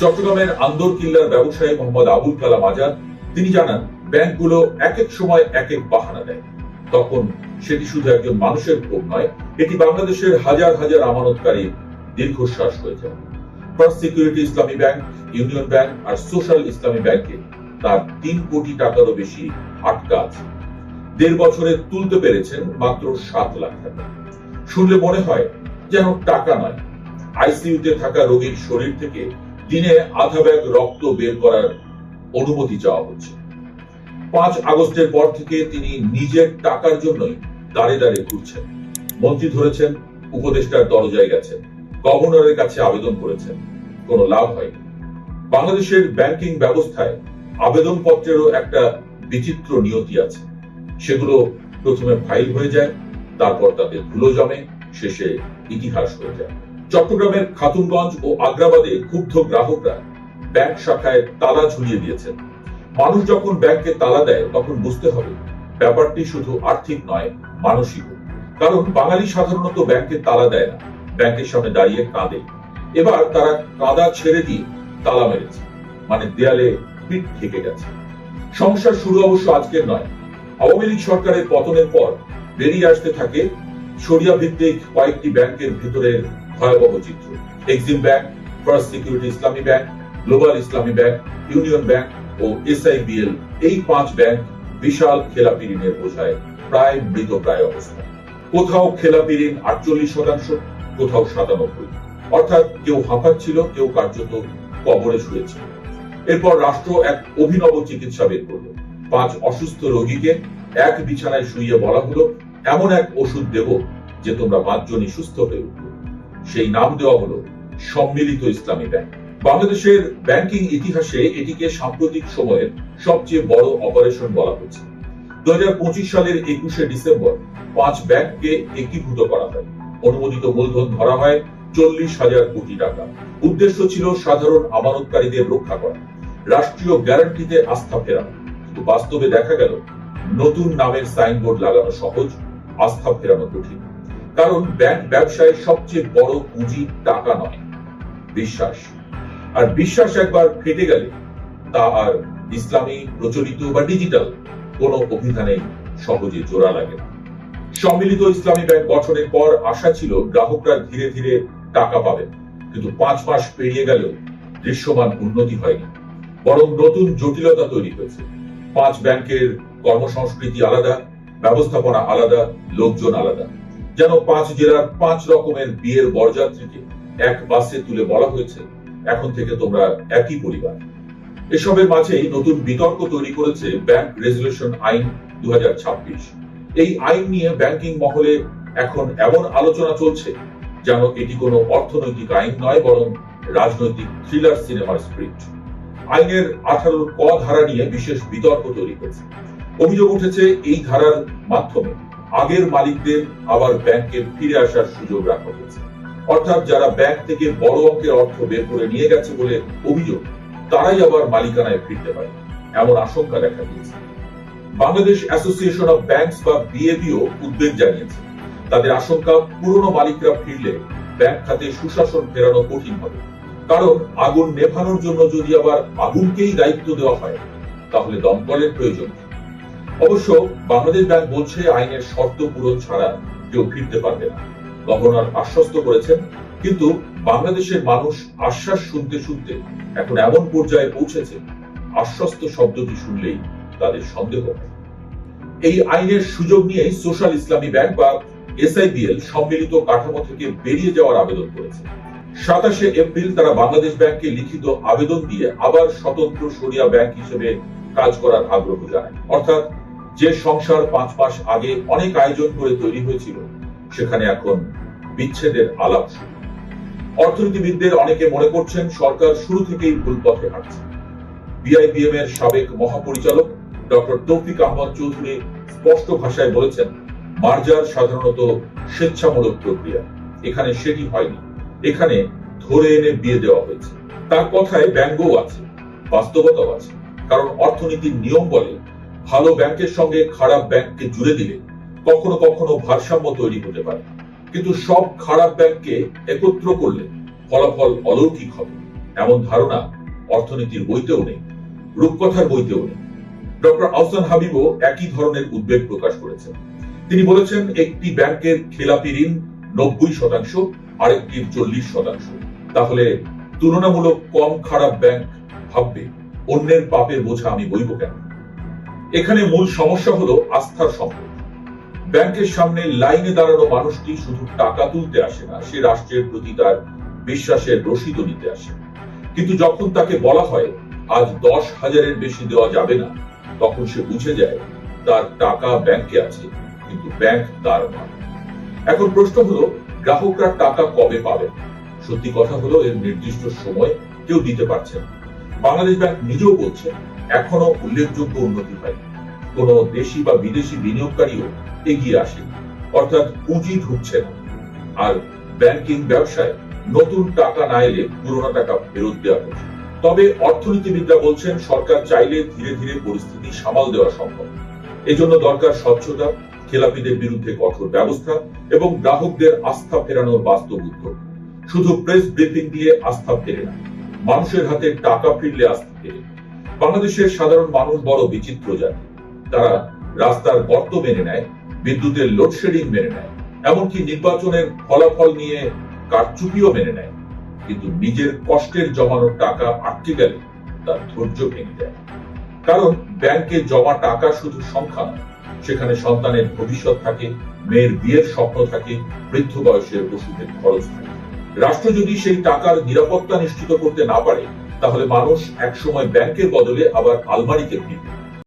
চট্টগ্রামের আন্দরকিল্লার ব্যবসায়ী মোহাম্মদ আবুল কালাম আজাদ তিনি জানান, ব্যাংকগুলো এক এক সময় এক এক বাহানা দেয়। তখন সেটি শুধু একজন মানুষের ক্ষোভ নয়, এটি বাংলাদেশের হাজার হাজার আমানতকারী দীর্ঘশ্বাস হয়ে যায়। ফার্স্ট সিকিউরিটি ইসলামী ব্যাংক, ইউনিয়ন ব্যাংক আর সোশ্যাল ইসলামী ব্যাংকে তার 3 কোটি টাকারও বেশি আটকা আছে। 1.5 বছরে তুলতে পেরেছেন মাত্র 7 লাখ টাকা। শুনলে মনে হয় যেন টাকা নয়, আইসিইউতে থাকা রোগীর শরীর থেকে দিনে আধা ব্যাগ রক্ত বের করার অনুমতি চাওয়া হচ্ছে। 5 আগস্টের পর থেকে তিনি নিজের টাকার জন্যই দাঁড়ে দাঁড়িয়ে ঘুরছেন। মন্ত্রী ধরেছেন, উপদেষ্টার দরজায় গেছেন, গভর্নরের কাছে আবেদন করেছেন, কোনো লাভ হয়নি। বাংলাদেশের ব্যাংকিং ব্যবস্থায় আবেদনপত্রেরও একটা বিচিত্র নিয়তি আছে। সেগুলো প্রথমে ফাইল হয়ে যায়, তারপর তাতে ধুলো জমে, শেষে ইতিহাস হয়ে যায়। চট্টগ্রামের খাতুনগঞ্জ ও আগ্রাবাদে ক্ষুব্ধ গ্রাহকরা ব্যাংক শাখায় তালা ঝুলিয়ে দিয়েছেন। মানুষ যখন ব্যাংকে তালা দেয় তখন বুঝতে হবে ব্যাপারটি শুধু আর্থিক নয়, মানসিক। কারণ বাঙালি সাধারণত ব্যাংকে তালা দেয় না, ব্যাংকের সামনে দাঁড়িয়ে কাঁদে। এবার তারা কাঁদা ছেড়ে দিয়ে তালা মেরেছে, মানে দেয়ালে পিঠ ঠেকে গেছে। সমস্যার শুরু অবশ্য আজকের নয়। আওয়ামী লীগ সরকারের পতনের পর বেরিয়ে আসতে থাকে শরিয়া ভিত্তিক কয়েকটি ব্যাংকের ভিতরের ভয়াবহ চিত্র। এক্সিম ব্যাংক, ফার্স্ট সিকিউরিটি ইসলামী ব্যাংক, গ্লোবাল ইসলামী ব্যাংক, ইউনিয়ন ব্যাংক ও এসআইবিএল, এই 5 ব্যাংক বিশাল খেলাপি ঋণের বোঝায় প্রায় মৃতপ্রায় অবস্থা। কোথাও খেলাপি ঋণ 48%, কোথাও 97%। অর্থাৎ কেউ হাঁপাচ্ছিল, কেউ কার্যত কবরে শুয়েছিল। এরপর রাষ্ট্র এক অভিনব চিকিৎসা বের করলো। 5 অসুস্থ রোগীকে এক বিছানায় শুইয়ে বলা হলো, এমন এক ওষুধ দেব যে তোমরা 5 জনই সুস্থ হয়ে উঠবে। সেই নাম দেওয়া হলো সম্মিলিত ইসলামী ব্যাংক। বাংলাদেশের ব্যাংকিং ইতিহাসে এটিকে সাম্প্রতিক সময়ের সবচেয়ে বড় অপারেশন বলা হচ্ছে। 2025 সালের 21শে ডিসেম্বর 5 ব্যাংককে একীভূত করা হয়। অনুমোদিত মূলধন ধরা হয় 40,000 কোটি টাকা। উদ্দেশ্য ছিল সাধারণ আমানতকারীদের রক্ষা করা, রাষ্ট্রীয় গ্যারান্টিতে আস্থা ফেরানো। কিন্তু বাস্তবে দেখা গেল নতুন নামের সাইনবোর্ড লাগানো সহজ, আস্থা ফেরানো কঠিন। কারণ ব্যাংক ব্যবসায় সবচেয়ে বড় পুঁজি টাকা নয়, বিশ্বাস। আর বিশ্বাস একবার ফেটে গেলে তা আর ইসলামী, প্রচলিত বা ডিজিটাল কোনো অভিধানে সহজে জোড়া লাগে না। সম্মিলিত ইসলামী ব্যাংক গঠনের পর আশা ছিল গ্রাহকরা ধীরে ধীরে টাকা পাবেন, কিন্তু 5 মাস পেরিয়ে গেলেও দৃশ্যমান উন্নতি হয়নি, বরং নতুন জটিলতা তৈরি হয়েছে। 5 ব্যাংকের কর্মসংস্কৃতি আলাদা, ব্যবস্থাপনা আলাদা, লোকজন আলাদা। যেন 5 জেলার 5 রকমের বিয়ের বরযাত্রীকে এক বাসে তুলে বলা হয়েছে, এখন থেকে তোমরা একই পরিবার। এসবের মাঝেই নতুন বিতর্ক তৈরি করেছে ব্যাংক রেজুলেশন আইন 2026। এই আইন নিয়ে ব্যাংকিং মহলে এখন এমন আলোচনা চলছে যেন এটি কোনো অর্থনৈতিক আইন নয়, বরং রাজনৈতিক থ্রিলার সিনেমার স্ক্রিপ্ট। আইনের 18 ক ধারা নিয়ে বিশেষ বিতর্ক তৈরি হয়েছে। অভিযোগ উঠেছে এই ধারার মাধ্যমে আগের মালিকদের আবার ব্যাংকে ফিরে আসার সুযোগ রাখা হয়েছে। অর্থাৎ যারা ব্যাংক থেকে বড় অঙ্কের অর্থ বের করে নিয়ে গেছে বলে অভিযোগ, তারাই আবার মালিকানায় ফিরতে পারে, এমন আশঙ্কা দেখা দিয়েছে। বাংলাদেশ অ্যাসোসিয়েশন অফ ব্যাংকস বা বিএবিও উদ্বেগ জানিয়েছে। তাদের আশঙ্কা, পুরনো মালিকরা ফিরলে ব্যাংক খাতে সুশাসন ফেরানো কঠিন হবে। কারণ আগুন নেভানোর জন্য যদি আবার আগুনকেই দায়িত্ব দেওয়া হয়, তাহলে দমকলের প্রয়োজন। অবশ্য বাংলাদেশ ব্যাংক বলছে আইনের শর্ত পূরণ ছাড়া কেউ ফিরতে পারবে না। গভর্নর আশ্বস্ত করেছেন, কিন্তু বাংলাদেশের মানুষ আশ্বাস শুনতে শুনতে এখন এমন পর্যায়ে পৌঁছেছে, আশ্বস্ত শব্দটি শুনলেই তাদের সন্দেহ হয়। এই আইনের সুযোগ নিয়ে সোশ্যাল ইসলামী ব্যাংক বা এসআইবিএল সম্মিলিত কাঠামো থেকে বেরিয়ে যাওয়ার আবেদন করেছে। 27শে এপ্রিল তারা বাংলাদেশ ব্যাংকে লিখিত আবেদন দিয়ে আবার স্বতন্ত্র শরিয়া ব্যাংক হিসেবে কাজ করার আগ্রহ জানায়। অর্থাৎ যে সংসার 5 মাস আগে অনেক আয়োজন করে তৈরি হয়েছিল, সেখানে এখন বিচ্ছেদের আলাপ শুরু। অর্থনীতিবিদদের অনেকে মনে করছেন সরকার শুরু থেকেই ভুল পথে হাঁটছে। বিআইবিএম এর সাবেক মহাপরিচালক ডক্টর তৌফিক আহমদ চৌধুরী স্পষ্ট ভাষায় বলেছেন, মার্জার সাধারণত স্বেচ্ছামূলক প্রক্রিয়া, এখানে সেটি হয়নি, এখানে ধরে এনে বিয়ে দেওয়া হয়েছে। তার কথায় ব্যঙ্গও আছে, বাস্তবতাও আছে। কারণ অর্থনীতির নিয়ম বলে ভালো ব্যাংকের সঙ্গে খারাপ ব্যাংককে জুড়ে দিলে কখনো কখনো ভারসাম্য তৈরি হতে পারে, কিন্তু সব খারাপ ব্যাংককে একত্র করলে ফলাফল অলৌকিক হবে। এমন ধারণা অর্থনীতির বইতেও নেই, রূপকথার বইতেও নেই। ডক্টর আহসান হাবিবও একই ধরনের উদ্বেগ প্রকাশ করেছেন। তিনি বলেছেন, একটি ব্যাংকের খেলাপি ঋণ 90%, আরেকটির 40%। তাহলে তুলনামূলক কম খারাপ ব্যাংক ভাববে অন্যের পাপের বোঝা আমি বইব কেন? এখানে মূল সমস্যা হলো আস্থার সংকট। ব্যাংকের সামনে লাইনে দাঁড়ানো মানুষটি শুধু টাকা তুলতে আসে না, সে রাষ্ট্রের প্রতি তার বিশ্বাসের রসিদও নিতে আসে। কিন্তু যখন তাকে বলা হয় আজ 10,000-এর বেশি দেওয়া যাবে না, তখন সে বুঝে যায় তার টাকা ব্যাংকে আছে, কিন্তু ব্যাংক তার নয়। এখন প্রশ্ন হলো, গ্রাহকরা টাকা কবে পাবেন? সত্যি কথা হলো, এর নির্দিষ্ট সময় কেউ দিতে পারছে না। বাংলাদেশ ব্যাংক নিজেও বলছে এখনো উল্লেখযোগ্য উন্নতি হয়নি। কোন দেশি বা বিদেশি বিনিয়োগকারীও এগিয়ে আসেনি, অর্থাৎ পুঁজি ঢুকছে না। আর ব্যাংকিং ব্যবসায় নতুন টাকা না এলে পুরোনো টাকা ফেরত দেওয়া হচ্ছে। তবে অর্থনীতিবিদরা বলছেন সরকার চাইলে ধীরে ধীরে পরিস্থিতি সামাল দেওয়া সম্ভব। এজন্য দরকার স্বচ্ছতা, খেলাপিদের বিরুদ্ধে কঠোর ব্যবস্থা এবং গ্রাহকদের আস্থা ফেরানোর বাস্তব উদ্যোগ। শুধু প্রেস ব্রিফিং দিয়ে আস্থা ফেরে না, মানুষের হাতে টাকা ফিরলে আস্থা ফেরে। বাংলাদেশের সাধারণ মানুষ বড় বিচিত্র জাতি। তারা রাস্তার গর্ত মেনে নেয়, বিদ্যুতের লোডশেডিং মেনে নেয়, এমনকি নির্বাচনের ফলাফল নিয়ে কারচুপিও মেনে নেয়। কিন্তু নিজের কষ্টের জমানো টাকা আটকে গেলে তার ধৈর্য ভেঙে যায়। কারণ ব্যাংকে জমা টাকা শুধু সংখ্যা নয়, সেখানে সন্তানের ভবিষ্যৎ থাকে, মেয়ের বিয়ের স্বপ্ন থাকে, বৃদ্ধ বয়সের ওষুধের খরচ থাকে। রাষ্ট্র যদি সেই টাকার নিরাপত্তা নিশ্চিত করতে না পারে, তাহলে মানুষ একসময় ব্যাংকের বদলে আবার আলমারিতে ফিরবে।